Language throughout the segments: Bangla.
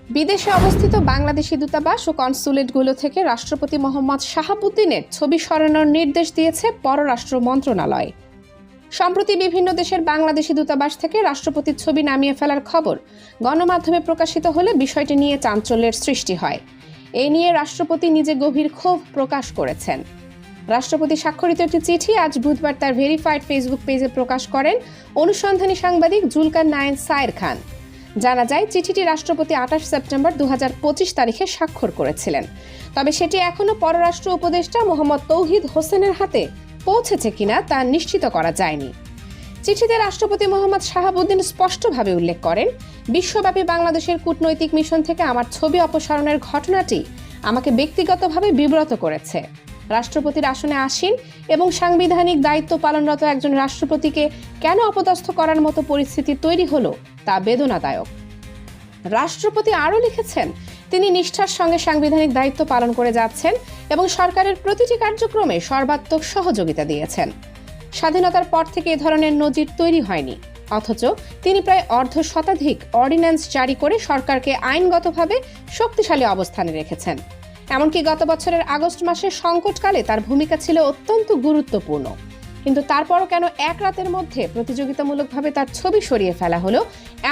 বিদেশে অবস্থিত বাংলাদেশি দূতাবাস ও কনসুলেটগুলো থেকে রাষ্ট্রপতি মোহাম্মদ শাহাবুদ্দিনের ছবি সরানোর নির্দেশ দিয়েছে পররাষ্ট্র মন্ত্রণালয়। সম্প্রতি বিভিন্ন দেশের বাংলাদেশি দূতাবাস থেকে রাষ্ট্রপতির ছবি নামিয়ে ফেলার খবর গণমাধ্যমে প্রকাশিত হলে বিষয়টি নিয়ে চাঞ্চল্যের সৃষ্টি হয়। এ নিয়ে রাষ্ট্রপতি নিজে গভীর ক্ষোভ প্রকাশ করেছেন। রাষ্ট্রপতি স্বাক্ষরিত একটি চিঠি আজ বুধবার তার ভেরিফাইড ফেসবুক পেজে প্রকাশ করেন অনুসন্ধানী সাংবাদিক জুলকার নায়েন সায়ের খান। জানা যায়, চিঠিটি রাষ্ট্রপতি 28 সেপ্টেম্বর 2025 তারিখে স্বাক্ষর করেছিলেন। তবে সেটি এখনও পররাষ্ট্র উপদেষ্টা মোহাম্মদ তৌহিদ হোসেনের হাতে পৌঁছেছে কিনা তা নিশ্চিত করা যায়নি। চিঠিতে রাষ্ট্রপতি মোহাম্মদ শাহাবুদ্দিন স্পষ্টভাবে উল্লেখ করেন, বিশ্বব্যাপী বাংলাদেশের কূটনৈতিক মিশন থেকে আমার ছবি অপসারণের ঘটনাটি আমাকে ব্যক্তিগতভাবে বিব্রত করেছে। রাষ্ট্রপতির আসনে আসীন এবং সাংবিধানিক দায়িত্ব পালনরত একজন রাষ্ট্রপতিকে কেন অপদস্থ করার মতো পরিস্থিতি তৈরি হলো তা বেদনাদায়ক। রাষ্ট্রপতি আরও লিখেছেন, তিনি নিষ্ঠার সঙ্গে সাংবিধানিক দায়িত্ব পালন করে যাচ্ছেন এবং সরকারের প্রতিটি কার্যক্রমে সর্বাত্মক সহযোগিতা দিয়েছেন। স্বাধীনতার পর থেকে এ ধরনের নজির তৈরি হয়নি, অথচ তিনি প্রায় অর্ধ শতাধিক অর্ডিন্যান্স জারি করে সরকারকে আইনগতভাবে শক্তিশালী অবস্থানে রেখেছেন। এমনকি গত বছরের আগস্ট মাসে সংকটকালে তার ভূমিকা ছিল অত্যন্ত গুরুত্বপূর্ণ। কিন্তু তারপরও কেন এক রাতের মধ্যে প্রতিযোগিতামূলকভাবে তার ছবি সরিয়ে ফেলা হলো,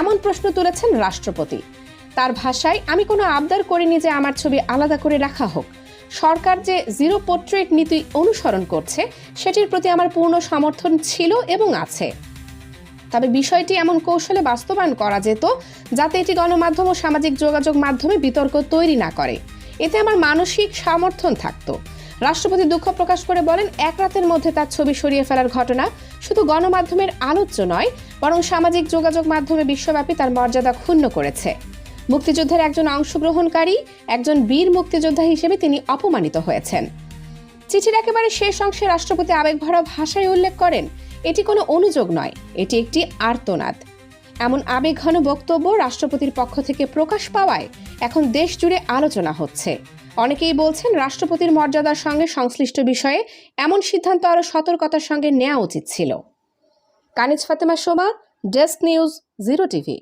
এমন প্রশ্ন তুলেছেন রাষ্ট্রপতি। তার ভাষায়, আমি কোনো আবদার করিনি যে আমার ছবি আলাদা করে রাখা হোক। সরকার যে জিরো পোর্ট্রেট নীতি অনুসরণ করছে সেটির প্রতি আমার পূর্ণ সমর্থন ছিল এবং আছে। তবে বিষয়টি এমন কৌশলে বাস্তবায়ন করা যেত যাতে এটি গণমাধ্যম ও সামাজিক যোগাযোগ মাধ্যমে বিতর্ক তৈরি না করে। এতে আমার মানসিক সমর্থন থাকতো। রাষ্ট্রপতি দুঃখ প্রকাশ করে বলেন, এক রাতের মধ্যে তার ছবি সরিয়ে ফেলার ঘটনা শুধু গণমাধ্যমের আলোচ্য নয়, বরং সামাজিক যোগাযোগ মাধ্যমে বিশ্বব্যাপী তার মর্যাদা ক্ষুণ্ণ করেছে। মুক্তিযুদ্ধের একজন অংশগ্রহণকারী, একজন বীর মুক্তিযোদ্ধা হিসেবে তিনি অপমানিত হয়েছেন। চিঠির একেবারে শেষ অংশে রাষ্ট্রপতি আবেগভরা ভাষায় উল্লেখ করেন, এটি কোনো অনুযোগ নয়, এটি একটি আর্তনাদ। এমন আবেগঘন বক্তব্য রাষ্ট্রপতির পক্ষ থেকে প্রকাশ পাওয়ায় এখন দেশ জুড়ে আলোচনা হচ্ছে। অনেকেই বলছেন, রাষ্ট্রপতির মর্যাদার সঙ্গে সংশ্লিষ্ট বিষয়ে এমন সিদ্ধান্ত আরও সতর্কতার সঙ্গে নেওয়া উচিত ছিল। Kaniz Fatema Soma, desk news, 0 TV.